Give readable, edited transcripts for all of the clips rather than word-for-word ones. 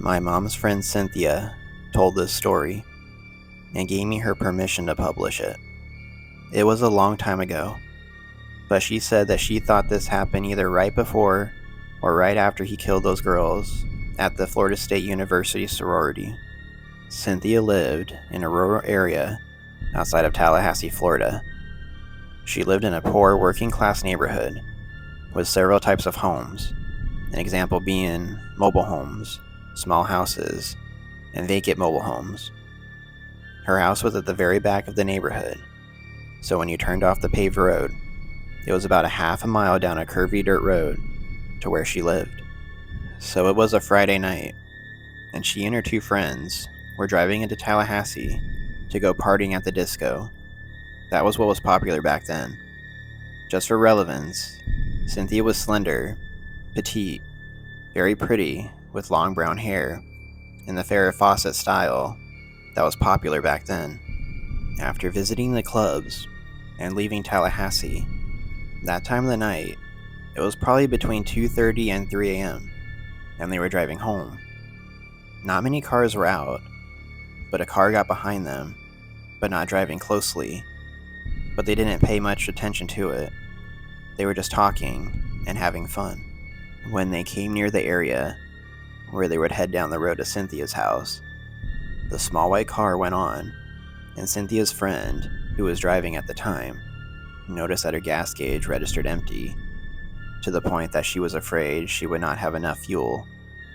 My mom's friend Cynthia told this story and gave me her permission to publish it. It was a long time ago, but she said that she thought this happened either right before or right after he killed those girls at the Florida State University sorority. Cynthia lived in a rural area outside of Tallahassee, Florida. She lived in a poor working-class neighborhood with several types of homes, an example being mobile homes, small houses, and vacant mobile homes. Her house was at the very back of the neighborhood, so when you turned off the paved road, it was about a half a mile down a curvy dirt road to where she lived. So it was a Friday night, and she and her two friends were driving into Tallahassee to go partying at the disco. That was what was popular back then. Just for relevance, Cynthia was slender, petite, very pretty, with long brown hair, in the Farrah Fawcett style that was popular back then. After visiting the clubs and leaving Tallahassee, that time of the night, it was probably between 2:30 and 3 a.m., and they were driving home. Not many cars were out, but a car got behind them, but not driving closely. But they didn't pay much attention to it. They were just talking and having fun. When they came near the area where they would head down the road to Cynthia's house, the small white car went on, and Cynthia's friend, who was driving at the time, noticed that her gas gauge registered empty, to the point that she was afraid she would not have enough fuel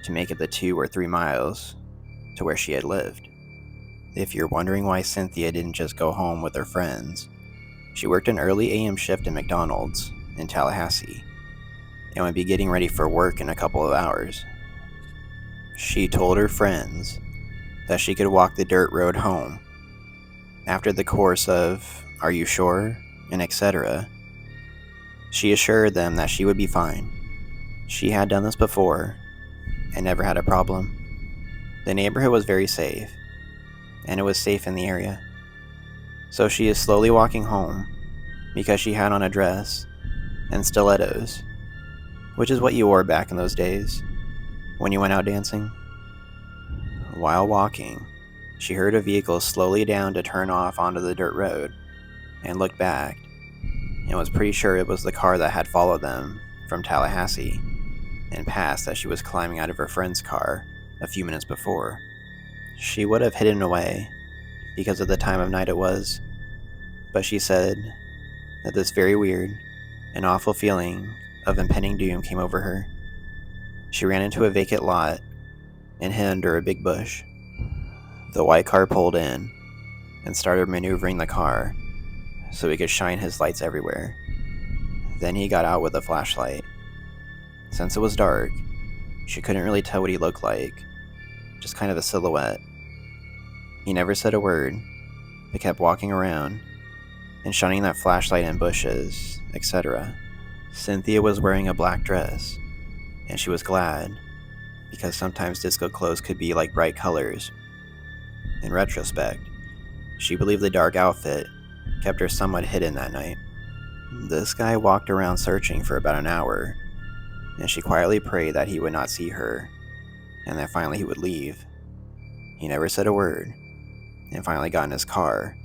to make it the 2 or 3 miles to where she had lived. If you're wondering why Cynthia didn't just go home with her friends, she worked an early AM shift at McDonald's in Tallahassee and would be getting ready for work in a couple of hours. She told her friends that she could walk the dirt road home. After the course of, "Are you sure?" and etc., she assured them that she would be fine. She had done this before and never had a problem. The neighborhood was very safe, and it was safe in the area. So she is slowly walking home because she had on a dress and stilettos, which is what you wore back in those days when you went out dancing. While walking, she heard a vehicle slowly down to turn off onto the dirt road and looked back and was pretty sure it was the car that had followed them from Tallahassee and passed as she was climbing out of her friend's car a few minutes before. She would have hidden away because of the time of night it was, but she said that this very weird and awful feeling of impending doom came over her. She ran into a vacant lot and hid under a big bush. The white car pulled in and started maneuvering the car so he could shine his lights everywhere. Then he got out with a flashlight. Since it was dark, she couldn't really tell what he looked like, just kind of a silhouette. He never said a word, but kept walking around and shining that flashlight in bushes, etc. Cynthia was wearing a black dress, and she was glad, because sometimes disco clothes could be like bright colors. In retrospect, she believed the dark outfit kept her somewhat hidden that night. This guy walked around searching for about an hour, and she quietly prayed that he would not see her, and that finally he would leave. He never said a word, and finally got in his car,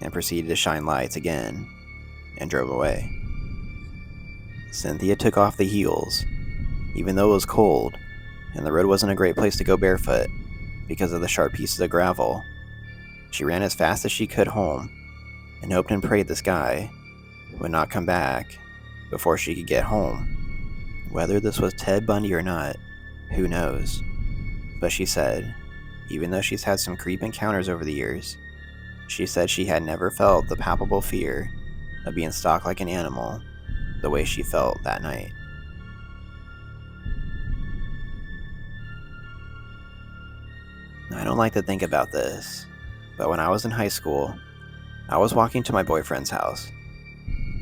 and proceeded to shine lights again, and drove away. Cynthia took off the heels, even though it was cold, and the road wasn't a great place to go barefoot, because of the sharp pieces of gravel. She ran as fast as she could home, and hoped and prayed this guy would not come back before she could get home. Whether this was Ted Bundy or not, who knows? But she said, even though she's had some creep encounters over the years, she said she had never felt the palpable fear of being stalked like an animal the way she felt that night. I don't like to think about this, but when I was in high school, I was walking to my boyfriend's house.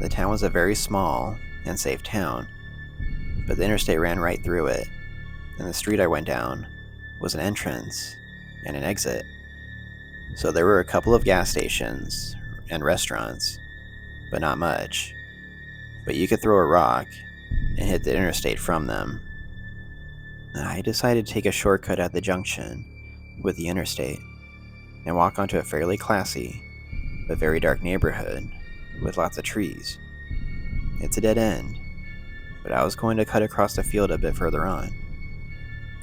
The town was a very small and safe town, but the interstate ran right through it, and the street I went down was an entrance and an exit. So there were a couple of gas stations and restaurants, but not much. But you could throw a rock and hit the interstate from them. I decided to take a shortcut at the junction with the interstate and walk onto a fairly classy but very dark neighborhood with lots of trees. It's a dead end, but I was going to cut across the field a bit further on.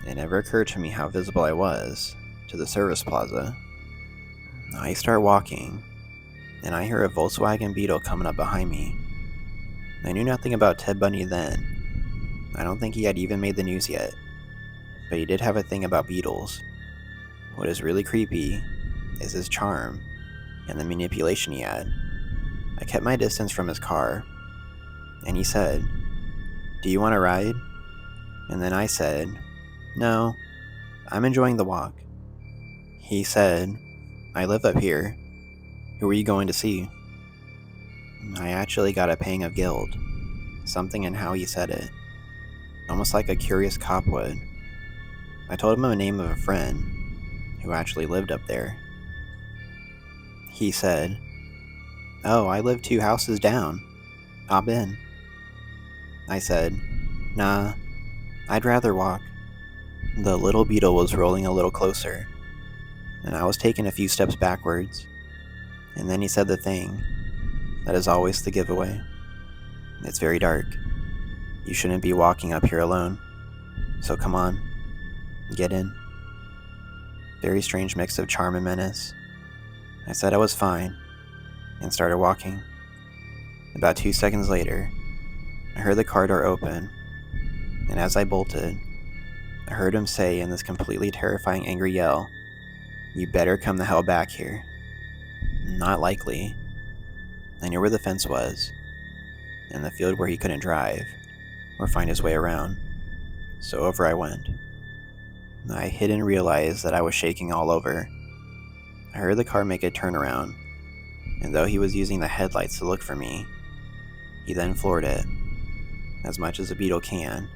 It never occurred to me how visible I was to the service plaza. I start walking, and I hear a Volkswagen Beetle coming up behind me. I knew nothing about Ted Bundy then. I don't think he had even made the news yet, but he did have a thing about beetles. What is really creepy is his charm and the manipulation he had. I kept my distance from his car, and he said, "Do you want to ride?" And then I said, "No, I'm enjoying the walk." He said, "I live up here. Who are you going to see?" I actually got a pang of guilt, something in how he said it, almost like a curious cop would. I told him the name of a friend who actually lived up there. He said, "Oh, I live 2 houses down. Hop in." I said, "Nah, I'd rather walk." The little beetle was rolling a little closer, and I was taking a few steps backwards, and then he said the thing that is always the giveaway. "It's very dark. You shouldn't be walking up here alone, so come on, get in." Very strange mix of charm and menace. I said I was fine, and started walking. About 2 seconds later, I heard the car door open, and as I bolted, I heard him say in this completely terrifying angry yell, "You better come the hell back here." Not likely. I knew where the fence was, and the field where he couldn't drive or find his way around, so over I went. I hid and realized that I was shaking all over. I heard the car make a turnaround, and though he was using the headlights to look for me, he then floored it, as much as a beetle can,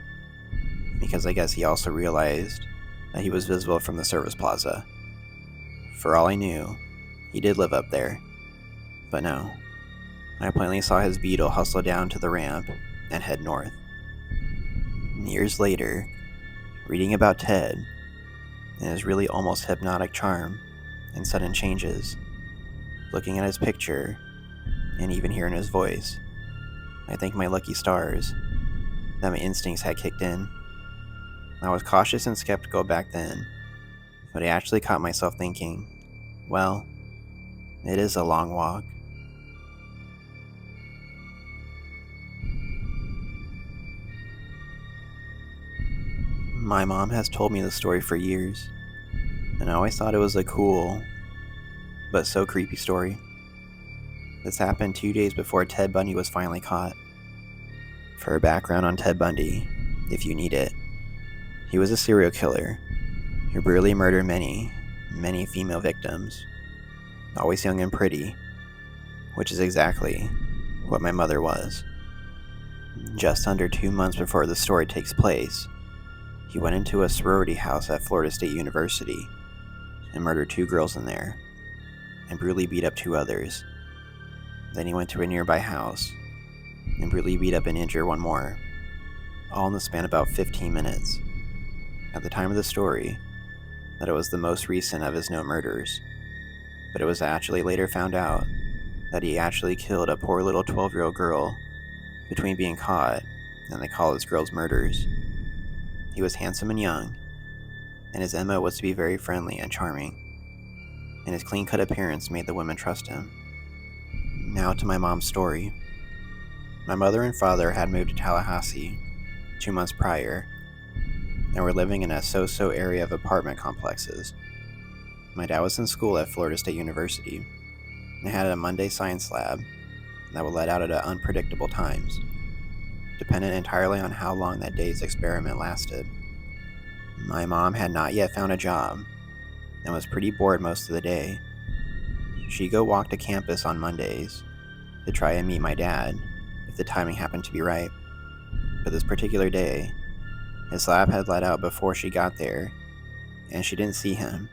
because I guess he also realized that he was visible from the service plaza. For all I knew, he did live up there, but no. I plainly saw his beetle hustle down to the ramp and head north. Years later, reading about Ted and his really almost hypnotic charm and sudden changes, looking at his picture, and even hearing his voice, I thank my lucky stars that my instincts had kicked in. I was cautious and skeptical back then, but I actually caught myself thinking, well, it is a long walk. My mom has told me the story for years, and I always thought it was a cool, but so creepy story. This happened 2 days before Ted Bundy was finally caught. For a background on Ted Bundy, if you need it, he was a serial killer who brutally murdered many female victims, always young and pretty, which is exactly what my mother was. Just under 2 months before the story takes place, he went into a sorority house at Florida State University and murdered 2 girls in there, and brutally beat up 2 others. Then he went to a nearby house and brutally beat up and injured 1 more, all in the span of about 15 minutes. At the time of the story, that it was the most recent of his known murders, but it was actually later found out that he actually killed a poor little 12-year-old girl between being caught and the college girl's murders. He was handsome and young, and his MO was to be very friendly and charming, and his clean-cut appearance made the women trust him. Now to my mom's story. My mother and father had moved to Tallahassee 2 months prior, and were living in a so-so area of apartment complexes. My dad was in school at Florida State University, and had a Monday science lab that would let out at unpredictable times, dependent entirely on how long that day's experiment lasted. My mom had not yet found a job, and was pretty bored most of the day. She'd go walk to campus on Mondays to try and meet my dad, if the timing happened to be right. But this particular day, his lab had let out before she got there, and she didn't see him,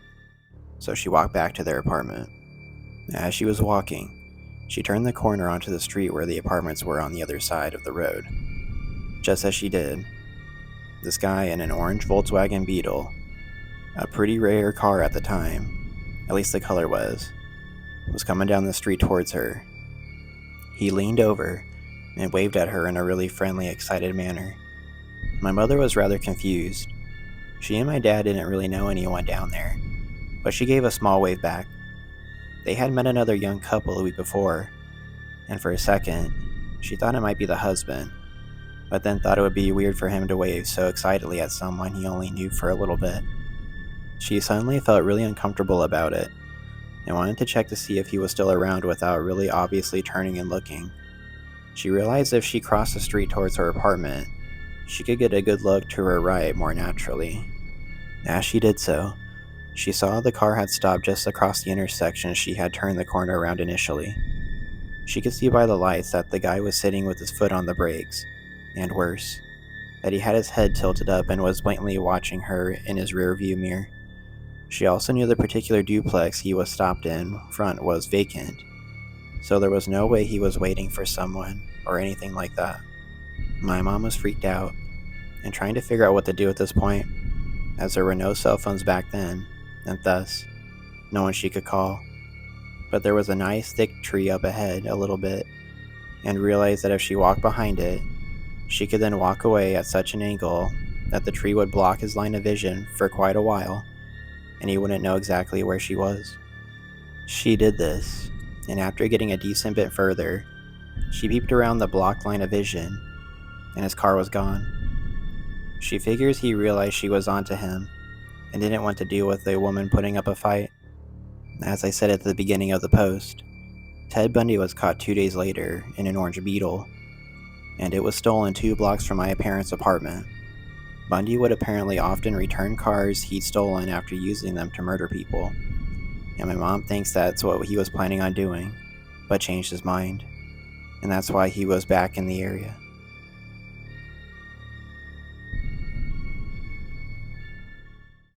so she walked back to their apartment. As she was walking, she turned the corner onto the street where the apartments were on the other side of the road. Just as she did, This guy in an orange Volkswagen Beetle, a pretty rare car at the time, at least the color was coming down the street towards her. He leaned over and waved at her in a really friendly, excited manner. My mother was rather confused. She and my dad didn't really know anyone down there, but she gave a small wave back. They had met another young couple a week before, and for a second, she thought it might be the husband, but then thought it would be weird for him to wave so excitedly at someone he only knew for a little bit. She suddenly felt really uncomfortable about it, and wanted to check to see if he was still around without really obviously turning and looking. She realized if she crossed the street towards her apartment, she could get a good look to her right more naturally. As she did so, she saw the car had stopped just across the intersection she had turned the corner around initially. She could see by the lights that the guy was sitting with his foot on the brakes, and worse, that he had his head tilted up and was blatantly watching her in his rearview mirror. She also knew the particular duplex he was stopped in front was vacant, so there was no way he was waiting for someone or anything like that. My mom was freaked out and trying to figure out what to do at this point, as there were no cell phones back then, and thus, no one she could call. But there was a nice thick tree up ahead a little bit, and realized that if she walked behind it, she could then walk away at such an angle that the tree would block his line of vision for quite a while, and he wouldn't know exactly where she was. She did this, and after getting a decent bit further, she peeped around the blocked line of vision, and his car was gone. She figures he realized she was onto him, and didn't want to deal with a woman putting up a fight. As I said at the beginning of the post, Ted Bundy was caught 2 days later in an orange Beetle, and it was stolen 2 blocks from my parents' apartment. Bundy would apparently often return cars he'd stolen after using them to murder people, and my mom thinks that's what he was planning on doing, but changed his mind, and that's why he was back in the area.